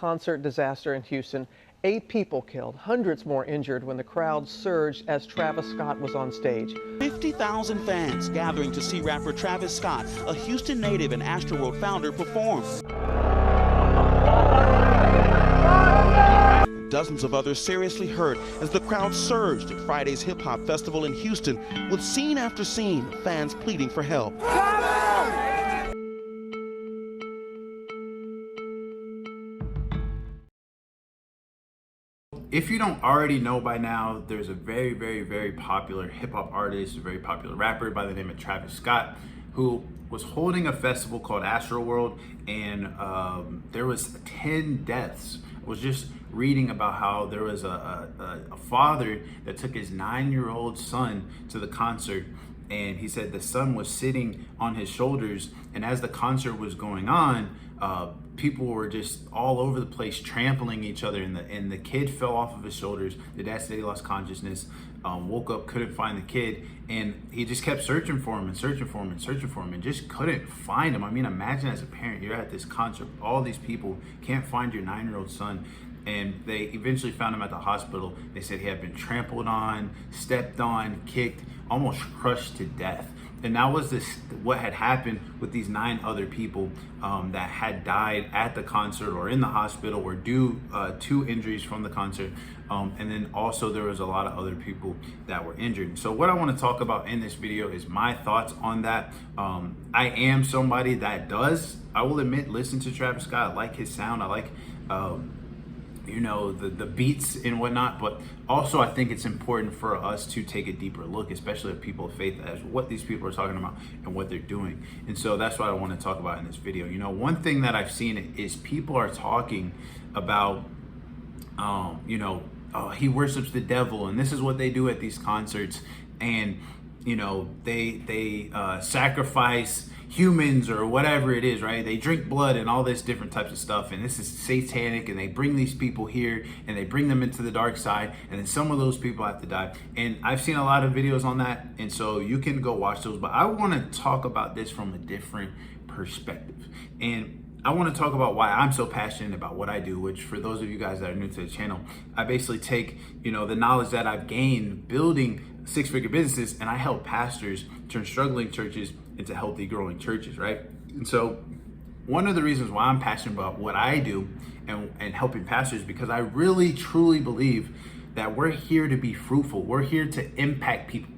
concert disaster in Houston. 8 people killed, hundreds more injured when the crowd surged as Travis Scott was on stage. 50,000 fans gathering to see rapper Travis Scott, a Houston native and Astroworld founder, perform. Dozens of others seriously hurt as the crowd surged at Friday's hip-hop festival in Houston, with scene after scene of fans pleading for help. If you don't already know by now, there's a very popular hip-hop artist, a very popular rapper by the name of Travis Scott, who was holding a festival called Astroworld, and there was 10 deaths. I was just reading about how there was a father that took his 9-year-old son to the concert, and he said the son was sitting on his shoulders, and as the concert was going on, people were just all over the place trampling each other, and the kid fell off of his shoulders. The dad said he lost consciousness, woke up, couldn't find the kid, and he just kept searching for him and searching for him and searching for him and just couldn't find him. I mean, imagine as a parent, you're at this concert, all these people, can't find your 9-year-old son. And they eventually found him at the hospital. They said he had been trampled on, stepped on, kicked, almost crushed to death. And that was what had happened with these 9 other people that had died at the concert or in the hospital or due to injuries from the concert. And then also there was a lot of other people that were injured. So what I want to talk about in this video is my thoughts on that. I am somebody that does, I will admit, listen to Travis Scott. I like his sound. I like you know, the beats and whatnot, but also I think it's important for us to take a deeper look, especially of people of faith, as what these people are talking about and what they're doing. And so that's what I want to talk about in this video. You know, one thing that I've seen is people are talking about, you know, oh, he worships the devil, and this is what they do at these concerts, and you know, they sacrifice humans or whatever it is, right? They drink blood and all this different types of stuff, and this is satanic, and they bring these people here and they bring them into the dark side, and then some of those people have to die. And I've seen a lot of videos on that, and so you can go watch those, but I want to talk about this from a different perspective. And I want to talk about why I'm so passionate about what I do, which for those of you guys that are new to the channel, I basically take, you know, the knowledge that I've gained building 6-figure businesses, and I help pastors turn struggling churches into healthy, growing churches, right? And so one of the reasons why I'm passionate about what I do and helping pastors, because I really, truly believe that we're here to be fruitful. We're here to impact people.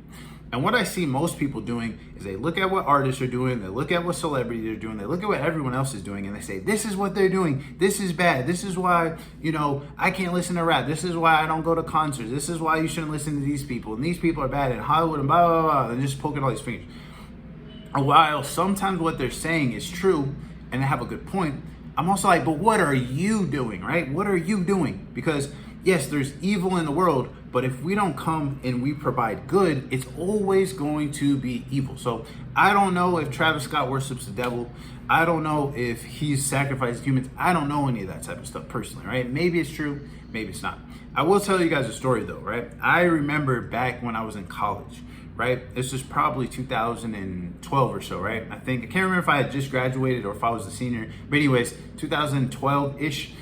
And what I see most people doing is they look at what artists are doing, they look at what celebrities are doing, they look at what everyone else is doing, and they say, this is what they're doing, this is bad, this is why, you know, I can't listen to rap, this is why I don't go to concerts, this is why you shouldn't listen to these people, and these people are bad in Hollywood, and blah, blah, blah, and just poking all these fingers. And while sometimes what they're saying is true, and they have a good point, I'm also like, but what are you doing, right? What are you doing? Because yes, there's evil in the world, but if we don't come and we provide good, it's always going to be evil. So I don't know if Travis Scott worships the devil. I don't know if he's sacrificed humans. I don't know any of that type of stuff personally, right? Maybe it's true, maybe it's not. I will tell you guys a story though, right? I remember back when I was in college, right? This was probably 2012 or so, right? I can't remember if I had just graduated or if I was a senior, but anyways, 2012-ish.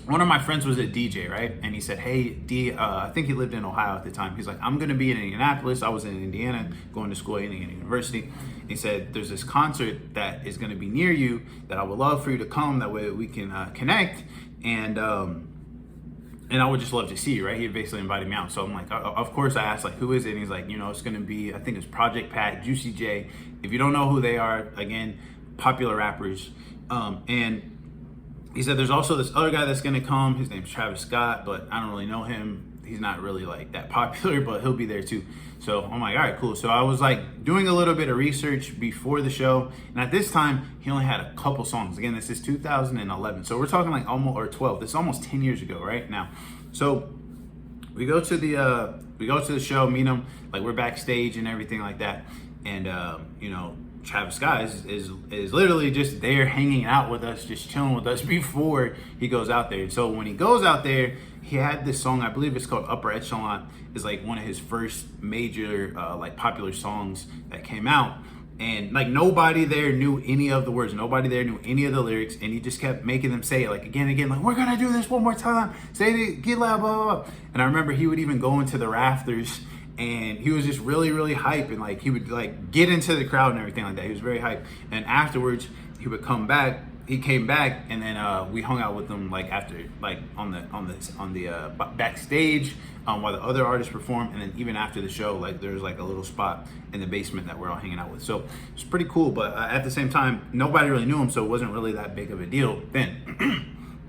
One of my friends was a DJ, right? And he said, hey, D, I think he lived in Ohio at the time. He's like, I'm gonna be in Indianapolis. I was in Indiana, going to school at Indiana University. He said, there's this concert that is gonna be near you that I would love for you to come. That way we can connect. And I would just love to see you, right? He basically invited me out. So I'm like, of course. I asked, like, who is it? And he's like, you know, it's gonna be, I think it's Project Pat, Juicy J. If you don't know who they are, again, popular rappers. And he said, there's also this other guy that's gonna come. His name's Travis Scott, but I don't really know him. He's not really like that popular, but he'll be there too. So I'm like, all right, cool. So I was like doing a little bit of research before the show. And at this time, he only had a couple songs. Again, this is 2011. So we're talking like almost, or 12. This is almost 10 years ago, right now. So we go to the show, meet him, like we're backstage and everything like that. And you know, Travis Scott is literally just there hanging out with us, just chilling with us before he goes out there. And so when he goes out there, he had this song, I believe it's called Upper Echelon. It's like one of his first major like popular songs that came out. And like nobody there knew any of the words, nobody there knew any of the lyrics, and he just kept making them say it like again and again, like, we're gonna do this one more time, say it, get loud, blah, blah, blah. And I remember he would even go into the rafters, and he was just really, really hype, and like he would like get into the crowd and everything like that. He was very hype. And afterwards he would come back. He came back, and then we hung out with him like after, like on the backstage while the other artists performed, and then even after the show, like there's like a little spot in the basement that we're all hanging out with. So it's pretty cool. But at the same time, nobody really knew him, so it wasn't really that big of a deal then.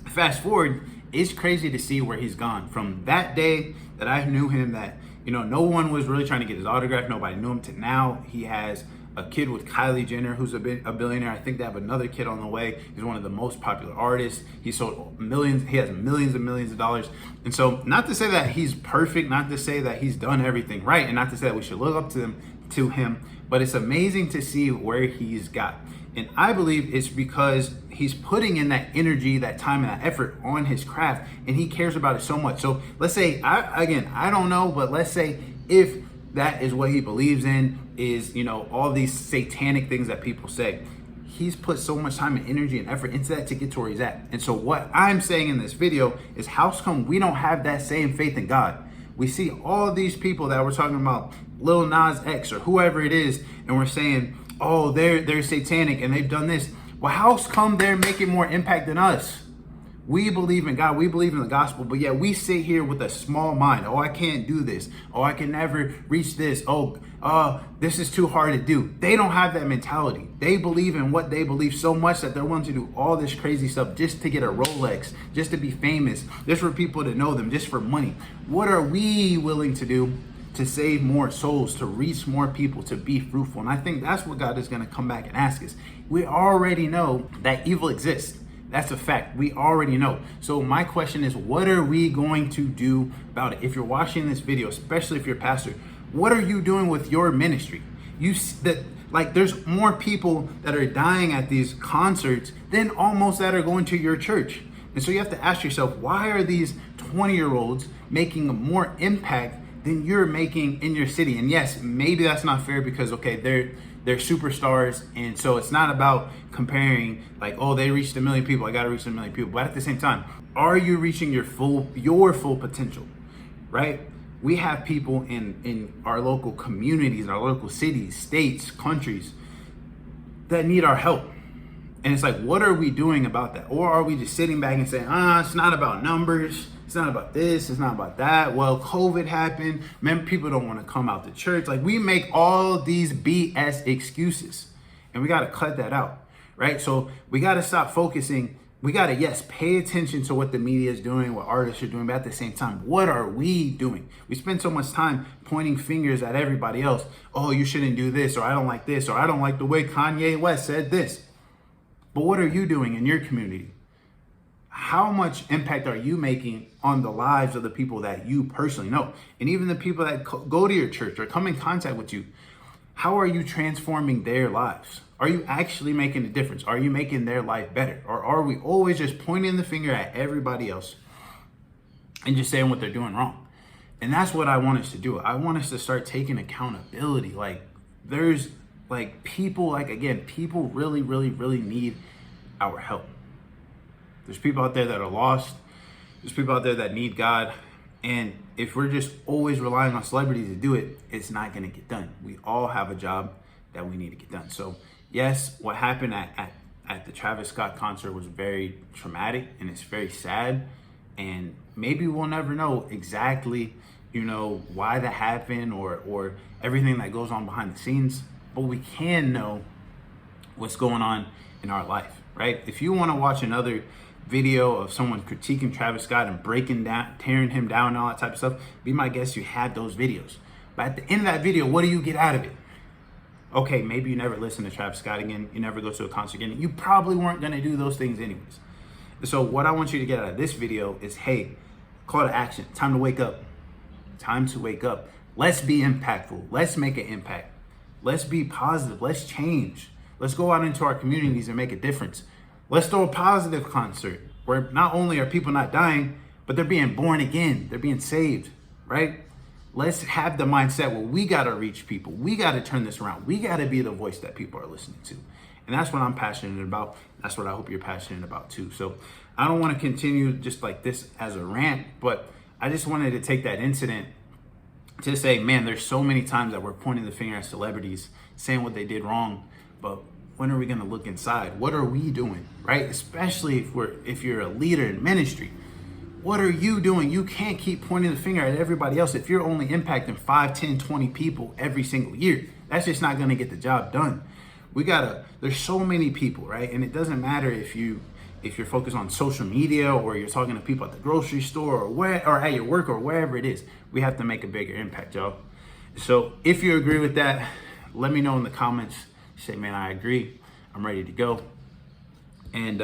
Fast forward, it's crazy to see where he's gone from that day that I knew him, that no one was really trying to get his autograph, nobody knew him, to now he has a kid with Kylie Jenner, who's a billionaire. I think they have another kid on the way. He's one of the most popular artists. He sold millions. He has millions and millions of dollars. And so, not to say that he's perfect, not to say that he's done everything right, and not to say that we should look up to him, but it's amazing to see where he's got. And I believe it's because he's putting in that energy, that time, and that effort on his craft, and he cares about it so much. So let's say, I don't know, but let's say if that is what he believes in, is all these satanic things that people say, he's put so much time and energy and effort into that to get to where he's at. And so what I'm saying in this video is, how come we don't have that same faith in God? We see all these people that we're talking about, Lil Nas X or whoever it is, and we're saying, oh, they're satanic and they've done this. Well, how come they're making more impact than us? We believe in God, we believe in the gospel, but yet we sit here with a small mind. Oh, I can't do this. Oh, I can never reach this. Oh, this is too hard to do. They don't have that mentality. They believe in what they believe so much that they're willing to do all this crazy stuff just to get a Rolex, just to be famous, just for people to know them, just for money. What are we willing to do to save more souls, to reach more people, to be fruitful? And I think that's what God is going to come back and ask us. We already know that evil exists. That's a fact. We already know. So my question is, what are we going to do about it? If you're watching this video, especially if you're a pastor, what are you doing with your ministry? You that like there's more people that are dying at these concerts than almost that are going to your church. And so you have to ask yourself, why are these 20-year-olds making more impact than you're making in your city? And yes, maybe that's not fair because, okay, they're superstars, and so it's not about comparing like, oh, they reached 1 million people, I gotta reach 1 million people. But at the same time, are you reaching your full potential, right? We have people in our local communities, in our local cities, states, countries that need our help. And it's like, what are we doing about that? Or are we just sitting back and saying, it's not about numbers, it's not about this, it's not about that. Well, COVID happened. Remember, people don't want to come out to church. Like, we make all these BS excuses, and we got to cut that out, right? So we got to stop focusing. We got to, yes, pay attention to what the media is doing, what artists are doing, but at the same time, what are we doing? We spend so much time pointing fingers at everybody else. Oh, you shouldn't do this, or I don't like this, or I don't like the way Kanye West said this. But what are you doing in your community? How much impact are you making on the lives of the people that you personally know? And even the people that go to your church or come in contact with you, how are you transforming their lives? Are you actually making a difference? Are you making their life better? Or are we always just pointing the finger at everybody else and just saying what they're doing wrong? And that's what I want us to do. I want us to start taking accountability. Like, there's like people, like, again, people really, really, really need our help. There's people out there that are lost. There's people out there that need God. And if we're just always relying on celebrities to do it, it's not going to get done. We all have a job that we need to get done. So yes, what happened at the Travis Scott concert was very traumatic, and it's very sad. And maybe we'll never know exactly, why that happened or everything that goes on behind the scenes. But we can know what's going on in our life, right? If you want to watch another video of someone critiquing Travis Scott and breaking down, tearing him down and all that type of stuff, be my guest, you had those videos. But at the end of that video, what do you get out of it? Okay, maybe you never listen to Travis Scott again, you never go to a concert again, you probably weren't gonna do those things anyways. So what I want you to get out of this video is, hey, call to action, time to wake up. Time to wake up. Let's be impactful, let's make an impact. Let's be positive, let's change. Let's go out into our communities and make a difference. Let's throw a positive concert where not only are people not dying, but they're being born again. They're being saved, right? Let's have the mindset where we got to reach people. We got to turn this around. We got to be the voice that people are listening to. And that's what I'm passionate about. That's what I hope you're passionate about too. So I don't want to continue just like this as a rant, but I just wanted to take that incident to say, man, there's so many times that we're pointing the finger at celebrities, saying what they did wrong, but when are we going to look inside? What are we doing, right? Especially if you're a leader in ministry. What are you doing? You can't keep pointing the finger at everybody else if you're only impacting 5, 10, 20 people every single year. That's just not going to get the job done. There's so many people, right? And it doesn't matter if you're focused on social media or you're talking to people at the grocery store or at your work or wherever it is. We have to make a bigger impact, y'all. So if you agree with that, let me know in the comments. Say, man, I agree. I'm ready to go. And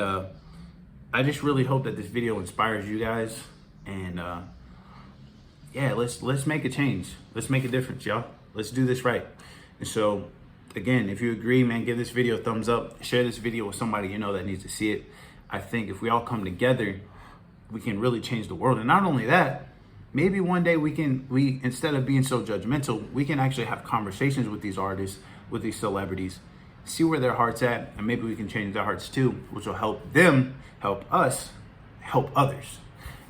I just really hope that this video inspires you guys. And yeah, let's make a change. Let's make a difference, y'all. Let's do this right. And so again, if you agree, man, give this video a thumbs up. Share this video with somebody you know that needs to see it. I think if we all come together, we can really change the world. And not only that, maybe one day we instead of being so judgmental, we can actually have conversations with these artists, with these celebrities, see where their heart's at, and maybe we can change their hearts too, which will help them, help us, help others,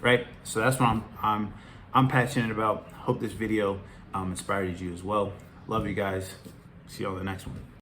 right? So that's what I'm passionate about. Hope this video inspired you as well. Love you guys. See you on the next one.